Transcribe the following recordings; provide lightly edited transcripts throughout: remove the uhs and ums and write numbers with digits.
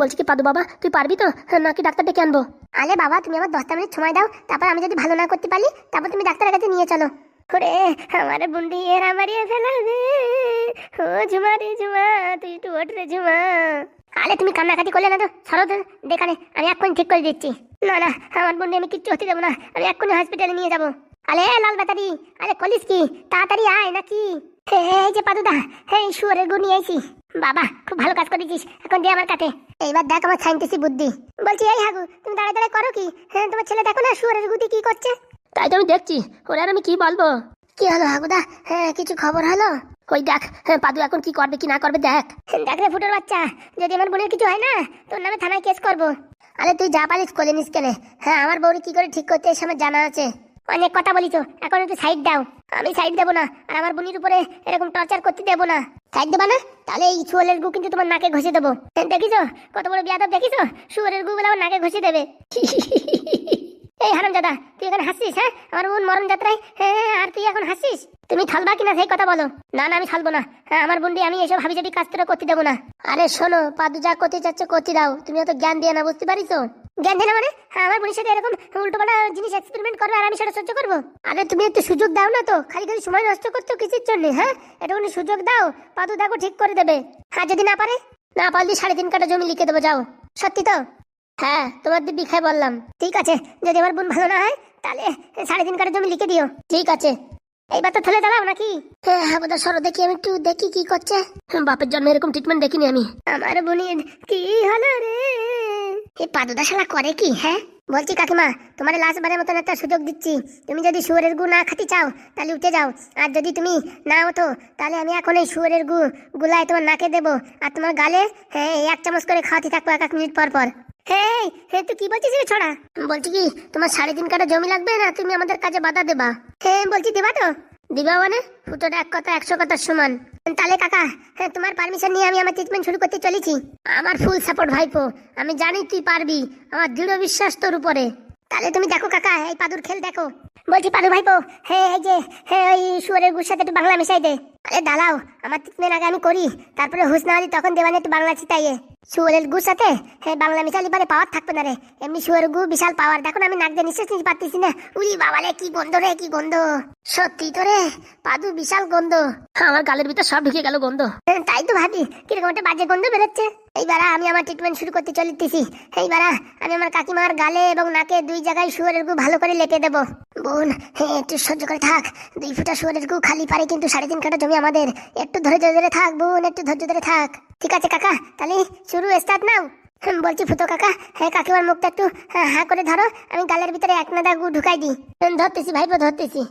বলছি কি পাদু বাবা তুই পারবি তো নাকি ডাক্তার ডেকে আনবো? আলে বাবা, তুমি আমার 10টা মিনিট সময় দাও, তারপর আমি যদি ভালো না করতে পারি তারপর তুমি ডাক্তারের কাছে নিয়ে চলো। ওরে আমার বুন্ডি এরা মারিয়ে ফেলাবে। ও ঝুমা রে ঝুমা, তুই একটু ওঠ রে ঝুমা। আলে তুমি কান্নাকাটি করলে না তো, সরো তো দেখানে, আমি এক্ষুনি ঠিক করে দিচ্ছি। না না, আমার বুন্ডি আমি কিচ্ছু হতে দেবো না, আমি এক্ষুনি হসপিটালে নিয়ে যাবো। আলে লাল বাতারি, আরে কলিস কি, তাড়াতাড়ি আয় নাকি। এই যে পাদুদা, এই শুয়ারের গু নিয়ে আইছি। বাবা খুব ভালো কাজ করেছিস, এখন দে আমার কাছে। এইবার দেখ আমার সাইন্টিসি বুদ্ধি। বলছি এই হাগু, তুমি দাঁড়ায় দাঁড়ায় করো কি? হ্যাঁ তোমার ছেলে দেখো না শুয়ারের গুটি কি করছে। তাই তো আমি দেখছি, ওরে আর আমি কি বলবো। কি হলো হাগুদা, হ্যাঁ কিছু খবর হলো? ওই দেখ পাদু এখন কি করবে কি না করবে দেখ। দেখ রে ফুটোর বাচ্চা, যদি আমার বোনের কিছু হয় না তোর নামে থানায় কেস করবো। আরে তুই যা পারিস কোলে নিস কেনে। হ্যাঁ আমার বউরি কি করে ঠিক করতে এসে আমার জানা আছে। অনেক কথা বলিস, এখন একটু সাইড দাও। আমি সাইড দেবো না, আর আমার বোনের উপরে এরকম টর্চার করতে দেবো না। সাইড দেবা না? তাহলে এই শুয়ারের গু কিন্তু তোমার নাকে ঘষে দেবো। দেখিছো কত বড় বিয়াদব, দেখিছো শুয়ারের গু গুলো আমার নাকে ঘষে দেবে। এই হারামজাদা, তুই এখন হাসছিস? হ্যাঁ আমার বোন মরণ যাত্রায়, হ্যাঁ আর তুই এখন হাসছিস? তুমি থালবা কিনা সেই কথা বলো। না না আমি থালবো না, হ্যাঁ আমার বোনটি আমি এসব হাবিজাবি কাজ তোরা করতে দেবো না। আরে শোনো পাদু, যা করতে চাচ্ছে করতে দাও, তুমি অত জ্ঞান দিয়ে না, বুঝতে পারিস? জ্ঞান দিয়ে না মানে? হ্যাঁ আমার বোনের সাথে এরকম উল্টোপাল্টা জিনিস এক্সপেরিমেন্ট করবে আর আমি সেটা সহ্য করবো? আরে তুমি একটু সুযোগ দাও না তো, খালি খালি সময় নষ্ট করছো কিসের জন্য? হ্যাঁ একটুখানি সুযোগ দাও, পাদু দেখো ঠিক করে দেবে। হ্যাঁ যদি না পারে, না পারলে 3.5 কাঠা জমি লিখে দেবো, যাও। সত্যি তো? হ্যাঁ তোমার দিব্যি খাই বললাম। ঠিক আছে, যদি আমার বোন ভালো না হয় তাহলে 3.5 কাঠা জমি লিখে দিও। ঠিক আছে, এইবার তো থলে দাঁড়াও নাকি? হ্যাঁ হ্যাঁ বোধ সরো দেখি, আমি একটু দেখি কি করছে। বাপের জন্মে এরকম ট্রিটমেন্ট দেখিনি আমি। আমার বোনের কি হলো রে? এই পাদুদা শালা করে কি? হ্যাঁ বলছি কাকিমা, তোমার লাস্টবারের মতন একটা সুযোগ দিচ্ছি, তুমি যদি শুয়োরের গু না খাতে চাও তাহলে উঠে যাও, আর যদি তুমি না ওঠো তাহলে আমি এখন এই শুয়োরের গু গুলায় তোমার নাকে দেবো আর তোমার গালে, হ্যাঁ 1 চামচ করে খাওয়াতে থাকবো 1 মিনিট পর পর। হ্যাঁ হ্যাঁ তুই কি বলছিস রে ছোড়া? বলছি কি তোমার 3.5 কাঠা জমি লাগবে না তুমি আমাদের কাজে বাধা দেবা? হ্যাঁ বলছি দেবা তো? দিবা মানে ফুটোটা 1 কথা 100 কথার সমান। তাহলে কাকা, হ্যাঁ তোমার পারমিশন নিয়ে আমি আমার ট্রিটমেন্ট শুরু করতে চলেছি। আমার ফুল সাপোর্ট ভাইপো, আমি জানি তুই পারবি, আমার দৃঢ় বিশ্বাস তোর উপরে। তাহলে তুমি দেখো কাকা, এই পাদুর খেল দেখো। বলছি পাদু ভাইপো, হ্যাঁ এই যে হ্যাঁ ওই শুয়ারের গুর সাথে একটু বাংলা মিশাই দে। আরে দাঁড়াও, আমার ট্রিটমেন্ট আগে আমি করি, তারপরে হুঁশ না হলি তখন দেবানি একটু বাংলা চিতাইয়ে। শুয়ারের গুর সাথে হ্যাঁ বাংলা মিশালি পারে পাওয়ার থাকবে না রে, এমনি শুয়ারের গু বিশাল পাওয়ার। দেখো আমি নাক দিয়ে নিঃশ্বাস নিতে পারতেছি না। উলি বাবালে কি গন্ধ রে, কি গন্ধ! সত্যি তো রে পাদু, বিশাল গন্ধ। আমার গালের ভিতর সব ঢুকে গেল গন্ধ। তাই তো ভাবি কিরকম একটা বাজে গন্ধ বেরোচ্ছে। এইবার আমি আমার ট্রিটমেন্ট শুরু করতে চলিতেছি। এইবার আমি আমার কাকিমার গালে এবং নাকে 2 জায়গায় শুয়ারের গু ভালো করে লেপে দেবো। বোন হ্যাঁ একটু সহ্য করে থাক, 2 ফুটা শুয়ারের গু খালি পারে কিন্তু 3.5 কাঠা জমি আমাদের। একটু ধৈর্য ধরে থাক বোন, একটু ধৈর্য ধরে থাক। ঠিক আছে কাকা, তাহলে শুরু স্টার্ট নাও। বলছি ফুটো কাকা, হ্যাঁ কাকিমার মুখটা একটু হ্যাঁ করে ধরো, আমি গালের ভিতরে 1 নাদা গু ঢুকাই দিই। ধরতেছি ভাইপো, ধরতেছি।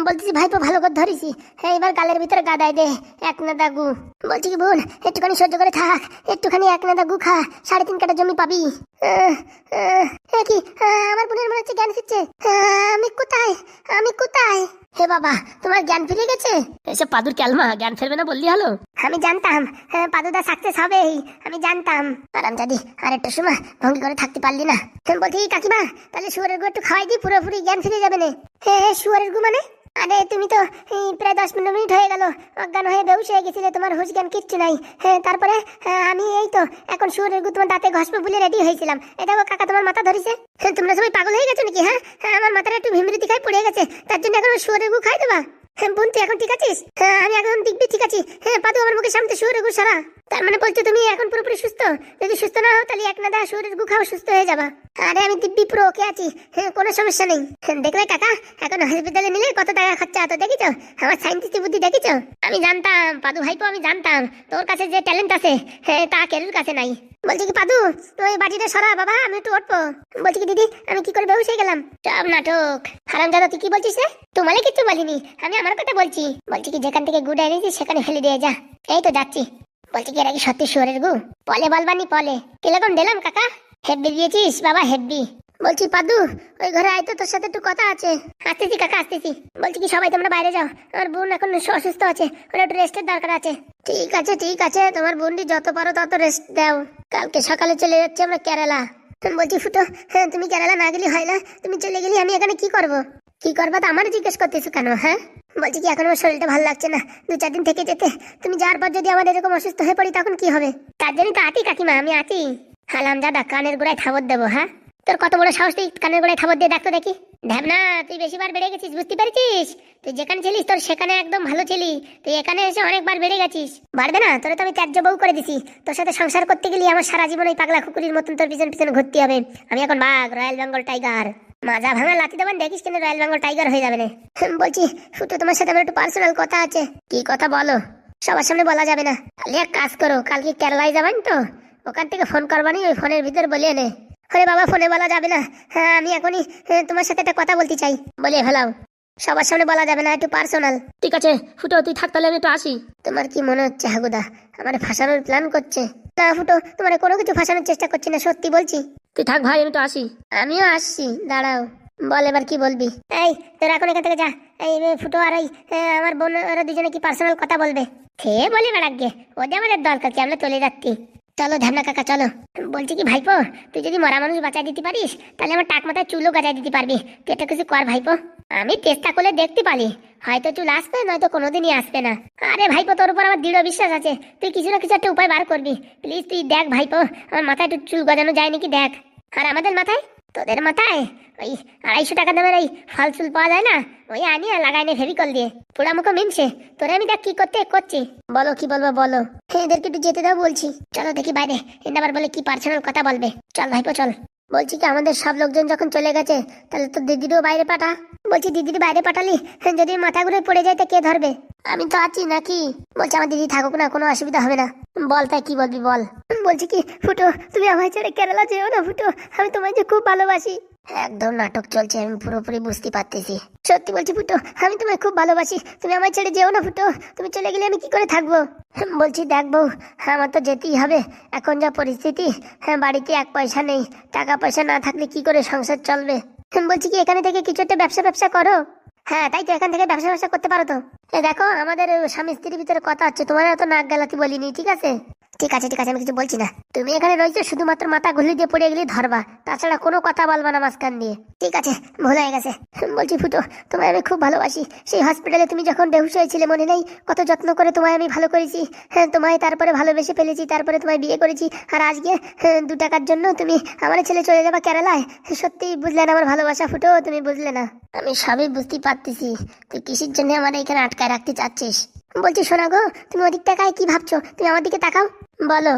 বলতেছি ভাইপো ভালো করে ধরিছি, হ্যাঁ এবার গালের ভিতরে গাদাই দে 1 নাদা গু। বলছি কি বোন একটুখানি সহ্য করে থাক, একটুখানি 1 নাদা গু খা, 3.5 কাঠা জমি পাবি। কি আমার বোনের মনে হচ্ছে জ্ঞান ফিরছে। আমি কোথায়, আমি কোথায়? হে বাবা তোমার জ্ঞান ফিরে গেছে? এসব পাদুর ক্যালমা, জ্ঞান ফেলবে না বললি হলো। আমি জানতাম পাদুদা সাকসেস হবে, আমি জানতাম। আরামজাদি আর একটু সময় ভঙ্গি করে থাকতে পারলি না। বলছি কাকিমা, তাহলে শুয়ারের গু একটু খাওয়াই দিই, পুরোপুরি জ্ঞান ফিরে যাবে না। হ্যাঁ শুয়ারের গু মানে? আরে তুমি তো প্রায় 10-15 মিনিট হয়ে গেল অজ্ঞান হয়ে বেহুশ হয়ে গেছিলে, তোমার হুঁশ জ্ঞান কিচ্ছু নাই। হ্যাঁ তারপরে আমি এই তো এখন শুয়ারের গু তোমার দাঁতে ঘষবো বলে রেডি হয়েছিলাম। এটা কাকা তোমার মাথা ধরেছে। তোমরা সবাই পাগল হয়ে গেছো নাকি? হ্যাঁ আমার মাথাটা একটু ভিমৃতি খাই পড়ে গেছে, তার জন্য এখন শুয়ারের গু খাই দেবা? হ্যাঁ বোন তুই এখন ঠিক আছিস? হ্যাঁ আমি এখন দিব্যি ঠিক আছি। হ্যাঁ পাদু আমার মুখের সামনে শুয়ারের গু সারা, তার মানে বলছো তুমি এখন পুরোপুরি সুস্থ? যদি সুস্থ না হও তাহলে 1 নাদা শুয়ারের গু খাও, সুস্থ হয়ে যাবা। আরে আমি দিব্যি পুরো ওকে আছি, হ্যাঁ কোনো সমস্যা নেই। দেখলে কাকা এখন হসপিটালে নিলে কত টাকা খরচা হতো, দেখিছো আমার সাইন্টিস্ট বুদ্ধি দেখিছো? আমি জানতাম পাদু ভাইপো, আমি জানতাম তোর কাছে যে ট্যালেন্ট আছে হ্যাঁ তা কেরুর কাছে নাই। বলছি কি পাদু ওই বাটিটা সরা বাবা, আমি একটু উঠবো। বলছি কি দিদি আমি কি করে বেহুশ হয়ে গেলাম? সব নাটক। হারামজাদা তুই কি বলছিস রে? তোমালে কিচ্ছু বলিনি, আমি আমার কথা বলছি। বলছি কি যেখান থেকে গুড এনেছি সেখানে ফেলে দিয়ে যা। এই তো যাচ্ছি। বলছি কি এরা কি সত্যি শুয়ারের গু? পলে বলবানি পলে। কিরকম দিলাম কাকা? হেব্বি দিয়েছিস বাবা, হেব্বি। বলছি পাদু ওই ঘরে আয় তো, তোর সাথে একটু কথা আছে। আসতেছি কাকা আসতেছি। বলছি কি সবাই তোমরা বাইরে যাও, আমার বোন এখন অসুস্থ আছে, ওর একটু রেস্টের দরকার আছে। ঠিক আছে ঠিক আছে, তোমার বোনটি যত পারো তত রেস্ট দাও, কালকে সকালে চলে যাচ্ছি আমরা কেরালা। বলছি ফুটো হ্যাঁ তুমি কেরালা না গেলে হয় না, তুমি চলে গেলে আমি এখানে কি করব? কি করবা তো আমার জিজ্ঞেস করতেছো কেন? হ্যাঁ বলছি কি এখন আমার শরীরটা ভালো লাগছে না, 2-4 দিন থেকে যেতে। তুমি যাওয়ার পর যদি আমার এরকম অসুস্থ হয়ে পড়ি তখন কি হবে? তার জন্য তো আছি কাকিমা, আমি আছি। হালামজাদা, কানের গোড়ায় থাবত দেবো। হ্যাঁ, তোর কত বড় সাহস, তুই কানের গোড়ায় থাবত দিয়ে দেখতো দেখি। ঢ্যাবনা, তুই বেশিবার বেড়ে গেছিস, বুঝতে পারছিস? তুই যেখানে ছিলিস তোর সেখানে একদম ভালো ছিলি, তুই এখানে এসে অনেকবার বেড়ে গেছিস। বাড়বে না? তোরে তো আমি ত্যায্য বউ করে দিছি। তোর সাথে সংসার করতে গেলে আমার সারা জীবন ওই পাগলা কুকুরের মতন তোর পিছন পিছনে ঘুরতে হবে। আমি এখন বাঘ, রয়্যাল বেঙ্গল টাইগার। মাজা ভাঙা লাথি দেবেন, দেখিস কেন রয়্যাল বেঙ্গল টাইগার হয়ে যাবে না। বলছি ফুটু, তোমার সাথে আমার একটু পার্সোনাল কথা আছে। কি কথা বলো? সবার সামনে বলা যাবে না। তাহলে এক কাজ করো, কালকে কেরালায় যাবেন তো, ওখান থেকে ফোন করবানি, ওই ফোনের ভিতর বলিয়ে নে। আরে বাবা, ফোনে বলা যাবে না। হ্যাঁ, আমি এখনই তোমার সাথে একটা কথা বলতে চাই। বলে ফেলাও। সবার সামনে বলা যাবে না, একটু পার্সোনাল। ঠিক আছে ফুটো, তুই থাক, তাহলে আমি একটু আসি। তোমার কি মনে হচ্ছে হাগুদা আমার ফাঁসানোর প্ল্যান করছে? না ফুটো, তোমার কোনো কিছু ফাঁসানোর চেষ্টা করছি না, সত্যি বলছি। তুই থাক ভাই, আমি তো আসি। আমিও আসছি, দাঁড়াও। বল এবার কি বলবি? এই তোর এখন এখান থেকে যা। এই ফুটো আর এই আমার বোন, ওরা দুজনে কি পার্সোনাল কথা বলবে। খেয়ে বলে বেড়াকে, ওদের আমাদের দরকার কি, আমরা চলে যাচ্ছি। চলো ঢ্যাবনা কাকা, চলো। বলছি কি ভাইপো, তুই যদি মরা মানুষ বাঁচাই দিতে পারিস, তাহলে আমার টাক মাথায় চুলও গাজাই দিতে পারবি। তুই একটা কিছু কর ভাইপো। আমি চেষ্টা করলে দেখতে পারি, হয়তো চুল আসবে, নয়তো কোনোদিনই আসবে না। আরে ভাইপো, তোর উপর আমার দৃঢ় বিশ্বাস আছে, তুই কিছু না কিছু একটা উপায় বার করবি। প্লিজ তুই দেখ ভাইপো, আমার মাথায় একটু চুল গজানো যায় নাকি দেখ। আর আমাদের মাথায়, তোদের মাথায় ওই 250 টাকা দামের ওই ফল চুল পাওয়া যায় না, ওই আনিয়ে লাগাই নে ফেভিকল দিয়ে, পোড়া মুখো মিনছে। তোরে আমি দেখ কি করছি। বলো কি বলবো বলো। এদেরকে একটু যেতে দাও বলছি। চলো দেখি বাইরে, এনে আবার বলে কি পার্সোনাল কথা বলবে। চল ভাইপো চল। বলছি কি, আমাদের সব লোকজন যখন চলে গেছে, তাহলে তো দিদিরও বাইরে পাঠা। বলছি দিদির বাইরে পাঠালি, যদি মাথা ঘুরে পড়ে যায় তো কে ধরবে? আমি তো আছি নাকি? বলছি আমার দিদি থাকুক না, কোনো অসুবিধা হবে না। বল তাই কি বলবি বল। বলছি কি ফুটো, তুমি আমায় ছেড়ে কেরালা যেও না ফুটো, আমি তোমায় যে খুব ভালোবাসি। একদম নাটক চলছে, আমি পুরোপুরি বুঝতে পারতেছি। সত্যি বলছি ফুটো, আমি তোমায় খুব ভালোবাসি, তুমি আমায় ছেড়ে যেও না ফুটো। তুমি চলে গেলে আমি কি করে থাকবো? বলছি দেখ বউ, আমার তো যেতেই হবে, এখন যা পরিস্থিতি। হ্যাঁ, বাড়িতে এক পয়সা নেই, টাকা পয়সা না থাকলে কি করে সংসার চলবে? বলছি কি, এখানে থেকে কিছু একটা ব্যবসা করো। হ্যাঁ তাই তো, এখান থেকে ব্যবসা করতে পারো তো। দেখো, আমাদের স্বামী স্ত্রীর ভিতরে কথা হচ্ছে, তোমার এত নাক গালাতি বলিনি, ঠিক আছে? ঠিক আছে আমি কিছু বলছি না। তুমি এখানে রয়েছো শুধুমাত্র মাথা ঘুলি দিয়ে পড়ে গেলে ধরবা, তাছাড়া কোনো কথা বলবা না মাঝখান দিয়ে। ঠিক আছে, ভুল হয়ে গেছে। বলছি ফুটো, তোমায় আমি খুব ভালোবাসি। সেই হসপিটালে তুমি যখন বেহুশ হয়েছিলে মনে নেই, কত যত্ন করে তোমায় আমি ভালো করেছি। হ্যাঁ, তোমায় তারপরে ভালোবেসে ফেলেছি, তারপরে তোমায় বিয়ে করেছি। আর আজকে 2 টাকার জন্য তুমি আমার ছেলে চলে যাবা কেরালায়। সত্যি বুঝলে না আমার ভালোবাসা ফুটো, তুমি বুঝলে না। আমি সবই বুঝতে পারতেছি, তুই কিসের জন্য আমার এখানে আটকায় রাখতে চাচ্ছিস। বলছি শোনা গো, তুমি ওদিক তাকায় কি ভাবছো? তুমি আমার দিকে তাকাও, বলো।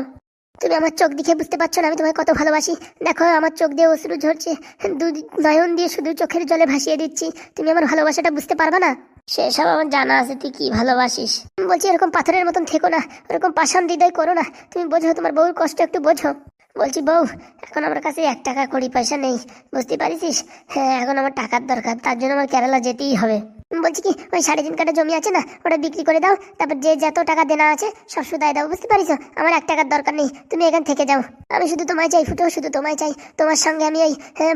তুমি আমার চোখ দেখে বুঝতে পারছো না আমি তোমায় কত ভালোবাসি? দেখো, আমার চোখ দিয়ে অশ্রু ঝরছে, 2 নয়ন দিয়ে শুধু চোখের জলে ভাসিয়ে দিচ্ছি। তুমি আমার ভালোবাসাটা বুঝতে পারবা না? সেসব আমার জানা আছে তুই কি ভালোবাসিস। বলছি এরকম পাথরের মতন থেকো না, ওরকম পাষাণ হৃদয় করো না। তুমি বোঝো, তোমার বউর কষ্ট একটু বোঝো। বলছি বউ, এখন আমার কাছে 1 টাকা কড়ি পয়সা নেই, বুঝতে পারিস? হ্যাঁ, এখন আমার টাকার দরকার, তার জন্য আমার কেরালা যেতেই হবে। বলছি কি, ওই 3.5 কাঠা জমি আছে না, ওটা বিক্রি করে দাও, তারপর যে যত টাকা দেনা আছে সব সুদায় দাও, বুঝতে পারিস? আমার 1 টাকার দরকার নেই, তুমি এখান থেকে যাও। আমি শুধু তোমায় চাই ফুটো, শুধু তোমায় চাই। তোমার সঙ্গে আমি এই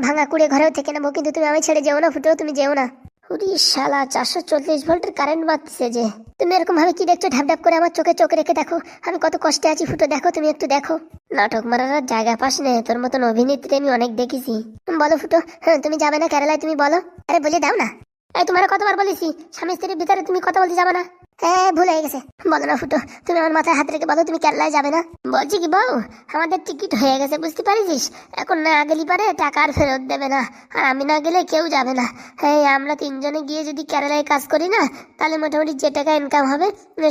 ভাঙা কুড়ে ঘরেও থেকে নেবো, কিন্তু তুমি আমায় ছেড়ে যেও না ফুটো, তুমি যেও না। উরি শালা, 440 ভোল্টের কারেন্ট মারতেছে যে। তুমি এরকম ভাবে কি দেখছো? ঢাপ করে আমার চোখে চোখ রেখে দেখো, আমি কত কষ্টে আছি ফুটো, দেখো, তুমি একটু দেখো। নাটক মারার আর জায়গা পাস নে, তোর মতন অভিনেত্রী আমি অনেক দেখেছি। বলো ফুটো, তুমি যাবে না কেরালায়? তুমি বলো। আরে বলে দাও না। এই তোমার কতবার বলেছি, স্বামী স্ত্রীর ভিতরে তুমি কথা বলতে যাবে না? হ্যাঁ, ভুল হয়ে গেছে। বলো না ফুটো, তুমি আমার মাথায় হাত রেখে বলো তুমি কেরালায় যাবে না। বলছি কি বউ, আমাদের টিকিট হয়ে গেছে, বুঝতে পারিস? এখন না গেলি পারে টাকা আর ফেরত দেবে না, আর আমি না গেলে কেউ যাবে না। হ্যাঁ, আমরা 3 জনে গিয়ে যদি কেরালায় কাজ করি না, তাহলে মোটামুটি যে টাকা ইনকাম হবে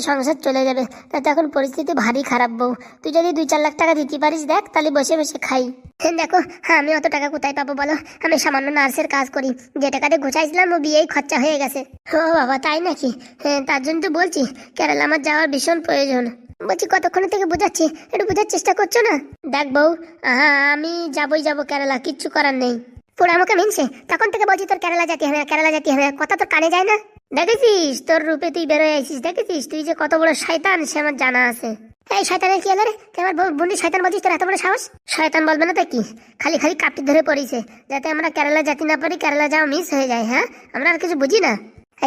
সংসার চলে যাবে। তাতে এখন পরিস্থিতি ভারী খারাপ বউ, তুই যদি 2-4 লাখ টাকা দিতে পারিস দেখ, তাহলে বসে বসে খাই। দেখো, হ্যাঁ, আমি অত টাকা কোথায় পাবো বলো? আমি সামান্য নার্সের কাজ করি, যে টাকাতে গোছাইছিলাম ও বিয়েই খরচা হয়ে গেছে। ও বাবা, তাই নাকি? হ্যাঁ, তার জন্য তো বলছি কেরালা আমার যাওয়ার ভীষণ প্রয়োজন। বলছি কতক্ষণ থেকে বোঝাচ্ছি, একটু বোঝার চেষ্টা করছো না? দেখ বউ, আমি যাবো কেরালা, কিচ্ছু করার নেই। পুরো আমাকে মিনছে, তখন থেকে বলছি তোর কেরালা যেতে হবে, কেরালা যেতে হবে, কথা তোর কানে যায় না? দেখেছিস তোর রূপে তুই বেরোয় আসিস, দেখেছিস তুই যে কত বড় শয়তান সে আমার জানা আছে। এই শয়তানের কি হলো রে? তুই আমার বোনটি শয়তান বলছিস, তোর এত বড় সাহস? শয়তান বলবে না তো কি, খালি কাপটি ধরে পড়িছে, যাতে আমরা কেরালা যেতে না পারি, কেরালা যাওয়া মিস হয়ে যায়। হ্যাঁ, আমরা আর কিছু বুঝি না।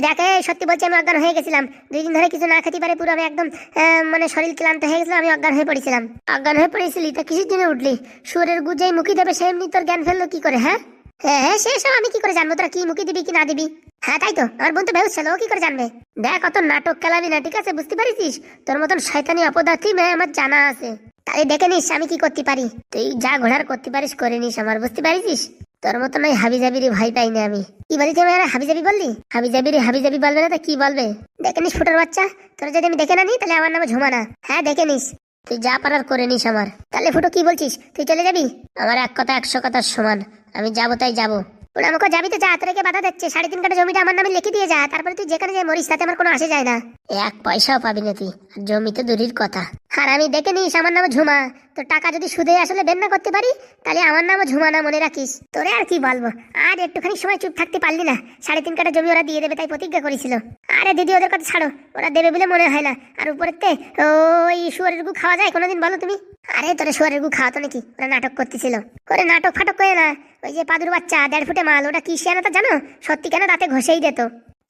দেখে, সত্যি বলছি আমি অজ্ঞান হয়ে গেছিলাম, 2 দিন ধরে কিছু না খেতে পারে, পুরো আমি একদম মানে শরীর ক্লান্ত হয়ে গেছিল, আমি অজ্ঞান হয়ে পড়েছিলাম। অজ্ঞান হয়ে পড়েছিলি তা কিসের জন্য উঠলি? সুরের গুজেই মুখি দেবে সে এমনি তোর জ্ঞান ফেললো কি করে? হ্যাঁ হ্যাঁ, সেসব আমি কি করে জানবো তোরা কি মুখি দিবি কি না দিবি? হ্যাঁ তাই তো, আমার বোন তো বেহুশ ছিল, ও কি করে জানবে? দেখ, অত নাটক খেলাবি না, ঠিক আছে? বুঝতে পারিস তোর মতন শয়তানি অপদার্থী মেয়ে আমার জানা আছে। তাহলে দেখে নিস আমি কি করতে পারি। তুই যা ঘোড়ার করতে পারিস করে নিস, আমার বুঝতে পারিস। তোর মতো নয় হাবি জাবিরি ভয় পাই না আমি। কি বলি তুমি হাবি জাবি বললি? হাবি জাবি বলবে না তো কি বলবে? দেখে নিস ফুটোর বাচ্চা, তোর যদি আমি দেখে না নি তাহলে আমার নাম ঝুমা না। হ্যাঁ দেখে নিস, তুই যা পারার করে নিস আমার। তাহলে ফুটো কি বলছিস, তুই চলে যাবি? আমার এক কথা 100 কথার সমান, আমি যাবো তাই যাবো। ওরা আমাকে যাবি তো যা, তোকে বাধা দিচ্ছে। 3.5 কাঠা জমিটা আমার নামে লিখে দিয়ে যা, তারপরে তুই যেখানে যাই মরিস, তাতে আমার কোনো আসে যায় না। 1 পয়সাও পাবি না তুই, আর জমি তো দূরের কথা। আর আমি দেখে নিস আমার নাম ঝুমা। তো টাকা যদি সুদে আসলে বের না করতে পারি তাহলে আমার নামও ঝুমা না, মনে রাখিস। তোরে আর কি বলবো, আর একটুখানি সময় চুপ থাকতে পারলি না। 3.5 কাঠা জমি ওরা দিয়ে দেবে তাই প্রতিজ্ঞা করেছিল। আরে দিদি ওদের কথা ছাড়ো, ওরা দেবে বলে মনে হয় না। আর উপরেতে ওই শুয়ারের গু খাওয়া যায় কোনোদিন বলো তুমি? আরে তোরা শুয়ারের গু খাওয়াতো নাকি? ওরা নাটক করতেছিল। করে নাটক ফাটক করে না, ওই যে পাদুর বাচ্চা 1.5 ফুটে মাল, ওটা কি শিয়ানা তা জানো? সত্যি কেন দাঁতে ঘষেই দিত।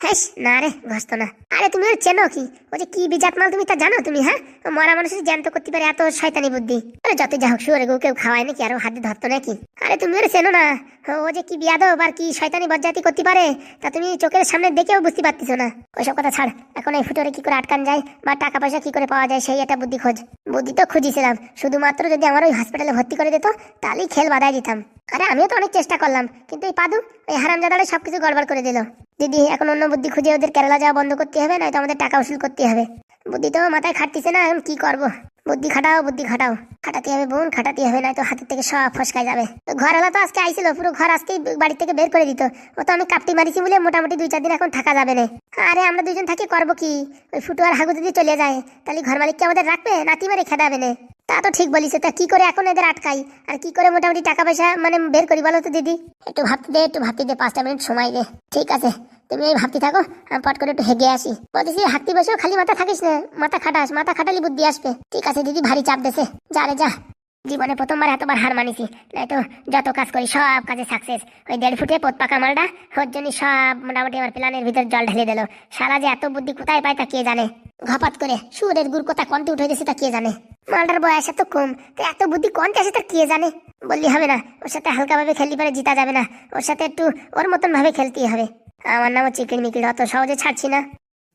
হ্যাঁ না রে ঘষতো না। আরে তুমি ওর চেনো কি? ও যে কি বিজাত মাল তুমি তা জানো তুমি? হ্যাঁ মরা মানুষের জ্যান্ত করতে পারে এত শয়তানি বুদ্ধি। আরে যত যা হোক শুয়ারের গু কেউ খাওয়ায় নাকি, আরো হাতে ধরতো নাকি? আরে তুমি ওর চেনো না? ও যে কি বিয়াদব আর কি শয়তানি বজ্জাতি করতে পারে তা তুমি চোখের সামনে দেখেও বুঝতে পারতেছো না। ওইসব কথা ছাড়, এখন এই ফুটোরে কি করে আটকান যায় বা টাকা পয়সা কি করে পাওয়া যায় সেই একটা বুদ্ধি খোঁজ। বুদ্ধি তো খুঁজিছিলাম, শুধুমাত্র যদি আমার ওই হসপিটালে ভর্তি করে দিত তাহলেই খেল বাধাই দিতাম। আরে আমিও তো অনেক চেষ্টা করলাম, কিন্তু এই পাদু ওই হারামজাদারে সবকিছু গড়বড় করে দিল। দিদি এখন অন্য বুদ্ধি খুঁজে ওদের কেরালা যাওয়া বন্ধ করতে হবে, নয়তো আমাদের টাকা উসুল করতে হবে। বুদ্ধি তো মাথায় খাটতিছে না, এখন কি করবো? বুদ্ধি খাটাও খাটাতে হবে বোন, খাটাতে হবে, নয়তো হাতের থেকে সব ফসকায় যাবে। তো ঘরওয়ালা তো আজকে আইছিল, পুরো ঘর আজকেই বাড়ি থেকে বের করে দিত। ও তো আমি কাপটি মারিছি বলে মোটামুটি 2-4 দিন এখন থাকা যাবে না। আরে আমরা দুজন থাকি করবো কি? ওই ফুটু আর হাগু যদি চলে যায় তাহলে ঘর মালিক কি আমাদের রাখবে? নাতি মারে খেদাবে না। তা তো ঠিক বলিস, তা কি করে এখন এদের আটকাই আর কি করে মোটামুটি টাকা পয়সা মানে বের করি বলো তো দিদি? একটু ভাবতে দে 5টা মিনিট সময় দে। ঠিক আছে তুমি এই ভাবতে থাকো, আমি পট করে একটু হেগে আসি। বলতেছি হাঁটতে বসেও খালি মাথা থাকিস না, মাথা খাটাস, মাথা খাটালি বুদ্ধি আসবে। ঠিক আছে দিদি, ভারী চাপ দেছে, যা রে যা। জীবনে প্রথমবার এতবার হার মানিছি, নয়তো যত কাজ করি সব কাজে সাকসেস। ওই 1.5 ফুটে পোত পাকা মালটা ওর জন্য সব মোটামুটি আমার প্ল্যানের ভিতর জল ঢেলে দিল। সারা যে এত বুদ্ধি কোথায় পায় তা কে জানে। ঘপাত করে সুরের গুড় কোথা কন্টে উঠে গেছে তা কে জানে। মালটার বয়স এত কম, তো এত বুদ্ধি কন্টে আসে তার কে জানে। বললি হবে না, ওর সাথে হালকা ভাবে খেলতে পারে জিতা যাবে না, ওর সাথে একটু ওর মতন ভাবে খেলতেই হবে। আমার নামও চিকেন মিকিল, অত সহজে ছাড়ছি না।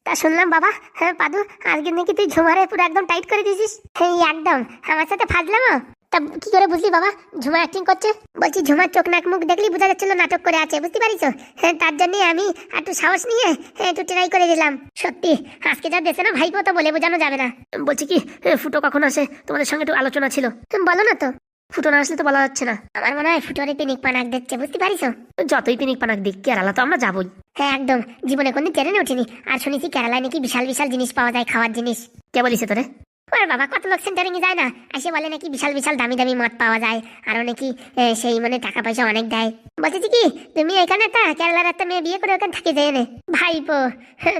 তা শুনলাম বাবা, হ্যাঁ পাদু আজকে নাকি তুই ঝুমারে পুরো একদম টাইট করে দিয়েছিস। হ্যাঁ একদম, আমার সাথে ফাজলামো। তা কি করে বুঝলি বাবা ঝুমা অ্যাক্টিং করছে? বলছি ঝুমার চোখ নাক মুখ দেখলি বোঝা যাচ্ছিল নাটক করে আছে, বুঝতে পারিস? হ্যাঁ তার জন্যই আমি একটু সাহস নিয়ে একটু ট্রাই করে দিলাম। সত্যি আজকে যা দেশে না ভাইপো তো বলে বোঝানো যাবে না। বলছি কি ফুটো কখন আসে? তোমাদের সঙ্গে একটু আলোচনা ছিল। তুমি বলো না তো। ফুটো না আসলে তো বলা যাচ্ছে না। আমার মনে হয় ফুটোরে পিনিক পানাক দেখছে, বুঝতে পারিস? যতই পিনিক পানাক দিক, কেরালা তো আমরা যাবোই। হ্যাঁ একদম, জীবনে কোনদিন ট্রেনে উঠিনি, আর শুনেছি কেরালায় নাকি বিশাল বিশাল জিনিস পাওয়া যায়, খাওয়ার জিনিস। কে বলিস তোরে? ওর বাবা কত লোক সেন্টারিং এ যায় না, এসে বলে নাকি বিশাল বিশাল দামি দামি মাছ পাওয়া যায়, আরো নাকি সেই মানে টাকা পয়সা অনেক দেয়। বলতেছি কি তুমি এখানে একটা কেরালার একটা মেয়ে বিয়ে করে ওখানে থাকে যায় না ভাইপো?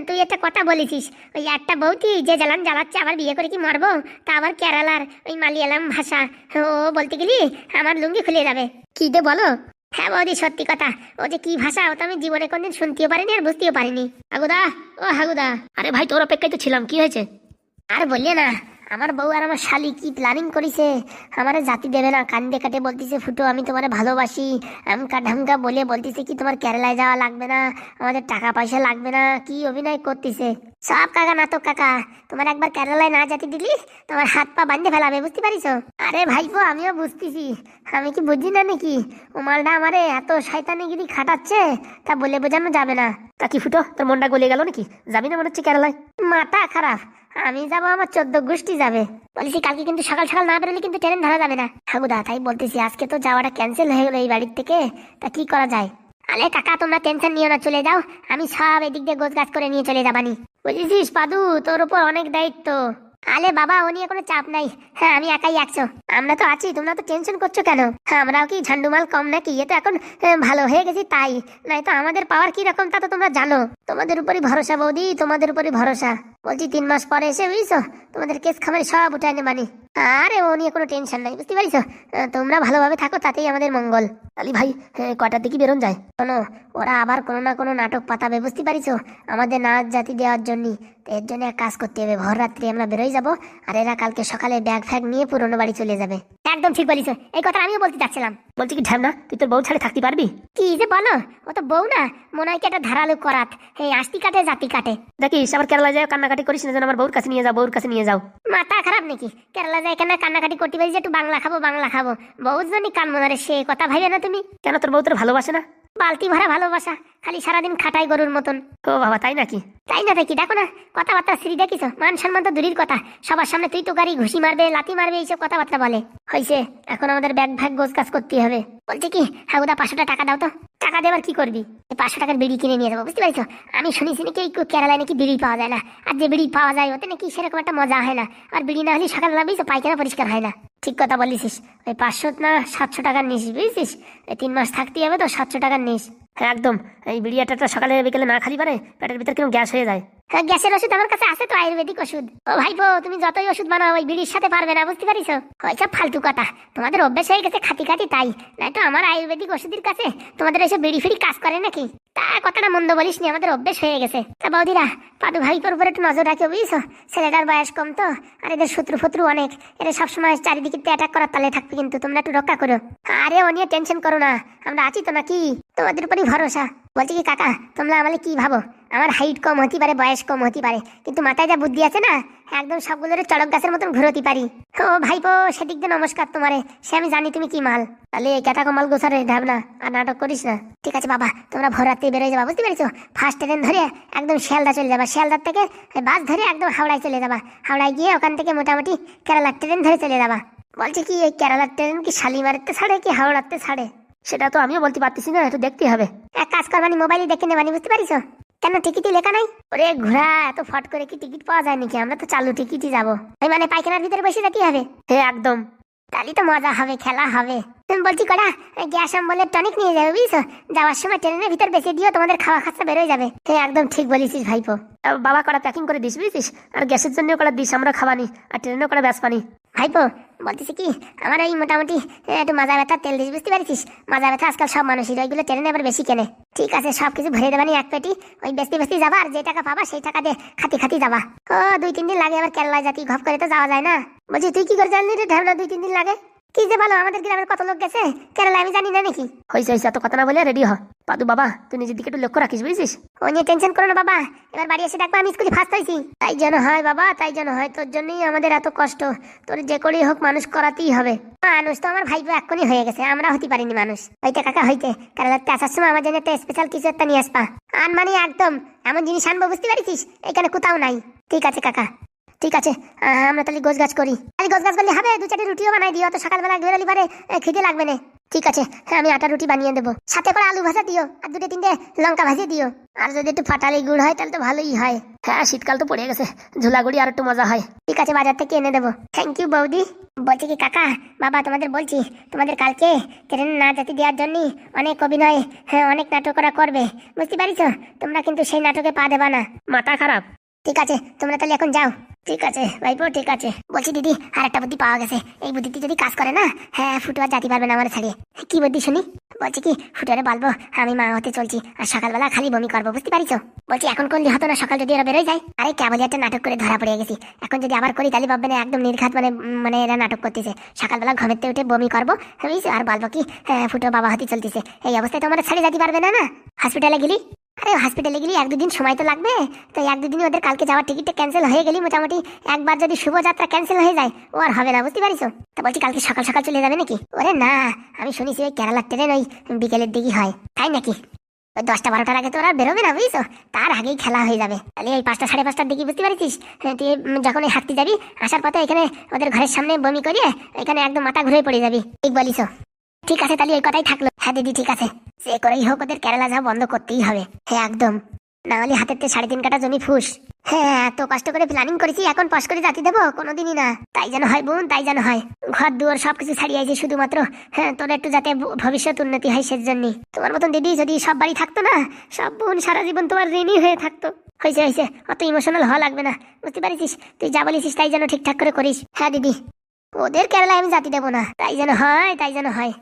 তুই একটা কথা বলেছিস, ওই একটা বউটি যে জ্বালান জ্বালাচ্ছে আবার বিয়ে করে কি মরবো? তা আবার কেরালার ওই মালিয়ালাম ভাষা, ও বলতে গেলি আমার লুঙ্গি খুলে যাবে। কি দে বলো? হ্যাঁ বৌদি সত্যি কথা, ও যে কি ভাষা ও তো আমি জীবনে কোনদিন শুনতেও পারিনি আর বুঝতেও পারিনি। হাগুদা, ও হাগুদা। আরে ভাই তোর অপেক্ষায় তো ছিলাম, কি হয়েছে? আর বললে না, আমার বউ আর আমার শালি কি প্ল্যানিং করেছে, আমারে জাতি দেবে না, কান্দে কাটে বলতেছে ফুটো আমি তোমারে ভালোবাসি, আমকা ঢামকা বলে বলতেছে কি তোমার কেরালায় যাওয়া লাগবে না, আমাদের টাকা পয়সা লাগবে না, কি অভিনয় করতেছে। সব কাকা নাটক কাকা, তোমার একবার কেরালায় না যেতে দিলি তোমার হাত পা বাঁধে ফেলাবে, বুঝতে পারিস? আরে ভাইপো আমিও বুঝতেছি, আমি কি বুঝি না নাকি? ও মালটা আমারে এত শয়তানিগিরি খাটাচ্ছে তা বলে বোঝানো যাবে না। তা কি ফুটো তোর মনটা গলে গেল নাকি? যাবি না মনে হচ্ছে কেরালায়? মাথা খারাপ, আমি যাবো, আমার 14 গোষ্ঠী যাবে। বলেছি কালকে কিন্তু সকাল সকাল না বেরোলে কিন্তু ট্রেন ধরা যাবে না। হাগুদা তাই বলতেছি আজকে তো যাওয়াটা ক্যান্সেল হয়ে গেলো এই বাড়ির থেকে, তা কি করা যায়? আরে কাকা তোমরা টেনশন নিও না, চলে যাও, আমি সব এদিক দিয়ে গোছ গাছ করে নিয়ে চলে যাবানি। বুঝেছিস পাদু, তোর উপর অনেক দায়িত্ব। আলে বাবা ও নিয়ে কোনো চাপ নাই, হ্যাঁ আমি একাই 100। আমরা তো আছি, তোমরা তো টেনশন করছো কেন? হ্যাঁ আমরাও কি ঝান্ডুমাল কম নাকি? এ তো এখন ভালো হয়ে গেছি তাই, নাই তো আমাদের পাওয়ার কি রকম তা তো তোমরা জানো। তোমাদের উপরই ভরসা বৌদি, তোমাদের উপরই ভরসা। বলছি 3 মাস পরে এসে বুঝছো তোমাদের কেস খামারি সব উঠায় নেবানি। আরে ও নিয়ে কোনো টেনশন নাই, বুঝতে পারিস? তোমরা ভালোভাবে থাকো তাতেই আমাদের মঙ্গল। আলি ভাই কটার দিকে বেরোন যায়? শোনো ওরা আবার কোনো না কোনো নাটক পাতাবে, বুঝতে পারিস? আমাদের নাচ জাতি দেওয়ার জন্য, এর জন্য এক কাজ করতে হবে, ভর রাত্রি আমরা বেরোয় যাবো, আর এরা কালকে সকালে ব্যাগ ফ্যাগ নিয়ে পুরোনো বাড়ি চলে যাবে। একদম ঠিক বলিস, এই কথা আমিও বলতে যাচ্ছিলাম। বলছি কি ঢ্যামনা, তুই তোর বউ ছাড়ে থাকতে পারবি? কি যে বলো, ও তো বউ না, মনে হয় কি একটা ধারালো করাত, এই আস্তি কাটে জাতি কাটে। দেখিস আবার কেরালা যায় কান্নাকাটি করিস না যেন আমার বউর কাছে নিয়ে যাও, বউর কাছে নিয়ে যাও। মাথা খারাপ নাকি? কেরালা যায় এখানে কান্নাকাটি করতে পারি যে একটু বাংলা খাবো বাংলা খাবো, বউ জন্য কান মনে সে কথা ভাইবে না তুমি? কেন তোর বউ তোর ভালোবাসে না? বালতি ভরা ভালোবাসা, খালি সারাদিন খাটাই গরুর মতন। ও বাবা, তাই নাকি? তাই না দেখি, দেখো না কথাবার্তা শ্রী দেখিস, মান সম্মান তো দূরের কথা, সবার সামনে তুই তো গাড়ি ঘুষি মারবে লাথি মারবে এইসব কথাবার্তা বলে। হয়েছে, এখন আমাদের ব্যাগ ভ্যাগ গোছ কাজ করতে হবে। বলছে কি হাগুদা 500 টাকা দাও তো। টাকা দেবার কি করবি? 500 টাকার বিড়ি কিনে নিয়ে যাবো, বুঝতে পারছো? আমি শুনেছি নাকি এই কেরালায় নাকি বিড়ি পাওয়া যায় না, আর যে বিড়ি পাওয়া যায় ওতে নাকি সেরকম একটা মজা হয় না, আর বিড়ি না হলে সকালবেলা বুঝছো পায়খানা পরিষ্কার হয় না। ঠিক কথা বলিস, ওই 500 না 700 টাকার নিস, বুঝছিস? এই 3 মাস থাকতে হবে তো 700 টাকার নিস। হ্যাঁ একদম, এই বিড়িয়াটা সকালে বিকেলে না খালি পারে পেটের ভিতর কিরকম গ্যাস হয়ে যায়। হ্যাঁ, গ্যাসের ওষুধ আমার কাছে আছে তো, আয়ুর্বেদিক ওষুধ। ও ভাইপো, তুমি যতই ওষুধ বানাও ওই বিড়ির সাথে পারবে না, বুঝতে পারিস? ওইসব ফালতু কথা, তোমাদের অভ্যেস হয়ে গেছে খাতি খাতি, তাই নাই তো আমার আয়ুর্বেদিক ওষুধের কাছে তোমাদের ওইসব বিড়ি ফিড়ি কাজ করে নাকি? তা কথাটা মন্দ বলিস নি, আমাদের অভ্যেস হয়ে গেছে। তা বৌদিরা, পাদু ভাইপোর উপর একটু নজর রাখো, বুঝছো? ছেলেটার বয়স কম তো, আর এদের শত্রু ফত্রু অনেক, এরা সবসময় চারিদিকে অ্যাটাক করার তালে থাকবে, কিন্তু তোমরা একটু রক্ষা করো। আরে ও নিয়ে টেনশন করো না, আমরা আছি তো নাকি, তোমাদের উপরই ভরসা। বলছি কি কাকা, তোমরা আমাকে কি ভাবো? আমার হাইট কম হতে পারে, বয়স কম হতে পারে, কিন্তু মাথায় যা বুদ্ধি আছে না, একদম সবগুলোর চড়ক গাছের মতন ঘুরতে পারি। ও ভাইপো, সেদিক দিয়ে নমস্কার তোমারে, সে আমি জানি তুমি কি মাল। তাহলে কেটা কমাল গোছারে ঢাবনা, আর নাটক করিস না। ঠিক আছে বাবা, তোমরা ভোর রাত্রে বেরোয় যাবা, বুঝতে পেরেছো? ফার্স্ট ট্রেন ধরে একদম শিয়ালদা চলে যাবা, শিয়ালদার থেকে বাস ধরে একদম হাওড়ায় চলে যাবা, হাওড়ায় গিয়ে ওখান থেকে মোটামুটি কেরালার ট্রেন ধরে চলে যাবা। বলছি কি এই কেরালার ট্রেন কি শালিমারিতে ছাড়ে কি হাওড়াতে ছাড়ে? সেটা তো আমিও বলতে পারতেছি না, একটু দেখতে হবে। এক কাজ করবানি, মোবাইলে দেখে নেবানি, বুঝতে পারিস? কেন টিকিটই লেখা নাই? ওরে ঘোড়া, এত ফট করে কি টিকিট পাওয়া যায় নাকি? আমরা তো চালু টিকিটই যাবো, ওই মানে পায়খানার ভিতরে বসে যেতে হবে। হ্যাঁ একদম, তাহলে তো মজা হবে, খেলা হবে। তুমি বলছি কটা গ্যাস অম্বলের টনিক নিয়ে যাবে, বুঝছো? যাওয়ার সময় ট্রেনের ভিতর বেঁচে দিও, তোমাদের খাওয়া খরচা বেরোয় যাবে। হ্যাঁ একদম ঠিক বলেছিস ভাইপো। বাবা কটা প্যাকিং করে দিস, বুঝছিস? আর গ্যাসের জন্য কটা দিস, আমরা খাবানি, আর ট্রেনেও কটা ব্যাস পানি। ভাইপো বলতেছি কি, আমার এই মোটামুটি একটু মাজা ব্যথার তেল দিস, বুঝতে পারছিস? মাজা ব্যথা আজকাল সব মানুষই, ওইগুলো ট্রেনে আবার বেশি কেনে। ঠিক আছে, সবকিছু ভরে দেবানি এক পেটি, ওই বেস্তি বেস্তি যাবা, আর যে টাকা পাবা সেই টাকা দিয়ে খাতি খাতি যাবা। ও 2-3 দিন লাগে, আবার কেরালায় জাতি ঘপ করে তো যাওয়া যায় না। বলছি তুই কি করে জানলি রে ঢাবনা 2-3 দিন লাগে? কি যে বলো, আমাদের গ্রামের কত লোক গেছে কেরালা, আমি জানি না নাকি? হয়েছে হয়েছে, এত কথা না বলে রেডি হ। পাদু বাবা, তুই নিজের দিকে একটু লক্ষ্য রাখিস, বুঝছিস? ও নিয়ে টেনশন করো না বাবা, এবার বাড়ি এসে দেখবো আমি স্কুলে ফার্স্ট হয়েছি। তাই যেন হয় বাবা, তাই যেন হয়, তোর জন্যই আমাদের এত কষ্ট, তোর যে করেই হোক মানুষ করাতেই হবে। মানুষ তো আমার ভাইপো এক্ষুনি হয়ে গেছে, আমরা হতে পারিনি মানুষ। হইতে কাকা হইতে, কেরালাতে আসার সময় আমার জন্য একটা স্পেশাল কিছু একটা নিয়ে আসবা। আন মানে একদম এমন জিনিস আনবো, বুঝতে পারিস? এখানে কোথাও নাই। ঠিক আছে কাকা, ঠিক আছে, আমরা তাহলে গোছ গাছ করি। তাহলে গোছ গাছ করলে হবে, 2-4টি রুটিও বানাই দিও, তো সকালবেলা বেরোলি পারে খিদে লাগবে না। ঠিক আছে, হ্যাঁ আমি 8টা রুটি বানিয়ে দেবো, সাথে করে আলু ভাজা দিও, আর 2-3টে লঙ্কা ভাজিয়ে দিও, আর যদি একটু ফাটালি গুড় হয় তাহলে তো ভালোই হয়। হ্যাঁ শীতকাল তো পড়ে গেছে, ঝুলাগুড়ি আর একটু মজা হয়। ঠিক আছে, বাজার থেকে এনে দেবো। থ্যাংক ইউ বৌদি। বলছি কি কাকা বাবা, তোমাদের বলছি, তোমাদের কালকে ট্রেন না যেতে দেওয়ার জন্য অনেক অভিনয়, হ্যাঁ অনেক নাটক করা করবে, বুঝতে পারিস? তোমরা কিন্তু সেই নাটকে পা দেবা না। মাথা খারাপ। ঠিক আছে, তোমরা তাহলে এখন যাও। ঠিক আছে ভাইপো, ঠিক আছে। বলছি দিদি, আর একটা বুদ্ধি পাওয়া গেছে, এই বুদ্ধিটি যদি কাজ করে না, হ্যাঁ ফুটু আর জাতি পারবে না আমার ছাড়িয়ে। কি বুদ্ধি শুনি? বলছি কি, ফুটুয়ারে বলবো আমি মা হতে চলছি, আর সকালবেলা খালি বমি করবো, বুঝতে পারিস? বলছি এখন করলে হতো না, সকাল যদি এরা বেরোয় যায়। আরে কেবলই একটা নাটক করে ধরা পড়ে গেছি, এখন যদি আবার করি তাহলে ভাববে না একদম নির্ঘাত, মানে মানে এরা নাটক করতেছে। সকালবেলা ঘুমেতে উঠে বমি করবো, বুঝছি? আর বলবো কি ফুটো বাবা হতে চলতেছে। এই অবস্থায় তো আমার ছাড়িয়ে যেতে পারবে না। না হসপিটালে গেলি, আরে হসপিটালে গেলি 1-2 দিন সময় তো লাগবে, তো 1-2 দিন ওদের কালকে যাওয়ার টিকিটটা ক্যান্সেল হয়ে গেলি, মোটামুটি একবার যদি শুভযাত্রা ক্যান্সেল হয়ে যায় ও আর হবে না, বুঝতে পারিস? তা বলছি কালকে সকাল সকাল চলে যাবে নাকি? ওরে না, আমি শুনেছি ওই কেরালার ট্রেন ওই বিকেলের দিকে হয়, তাই নাকি? ওই 10টা-12টার আগে তো ওরা বেরোবে না, বুঝছো? তার আগেই খেলা হয়ে যাবে। তাহলে এই 5টা-5:30টার দিকে, বুঝতে পারিস? তুই যখন এই হাঁটতে যাবি, আসার পথে এখানে ওদের ঘরের সামনে বমি করিয়ে এখানে একদম মাথা ঘুরে পড়ে যাবি, ঠিক বলিস? ঠিক আছে, তাহলে এই কথাই থাকলো। হ্যাঁ দিদি ঠিক আছে, সে করেই হোক ওদের কেরালা যাওয়া বন্ধ করতেই হবে। হ্যাঁ একদম, না হলে হাতের 3.5 কাঠা জমি ফুস। হ্যাঁ এত কষ্ট করে প্ল্যানিং করেছি, এখন পাশ করে জাতি দেবো কোনোদিনই না। তাই যেন হয় বোন, তাই যেন হয়। ঘর দুয়ার সবকিছু ছাড়িয়ে আইছি শুধুমাত্র হ্যাঁ তোর একটু যাতে ভবিষ্যৎ উন্নতি হয় সেজন্য। তোমার মতন দিদি যদি সব বাড়ি থাকতো না, সব বোন সারা জীবন তোমার ঋণী হয়ে থাকতো। হয়েছে হয়েছে, অত ইমোশনাল হওয়া লাগবে না, বুঝতে পারিস? তুই যা বলিস তাই যেন ঠিকঠাক করে করিস। হ্যাঁ দিদি, ওদের কেরালায় আমি জাতি দেবো না, তাই যেন হয়, তাই যেন হয়।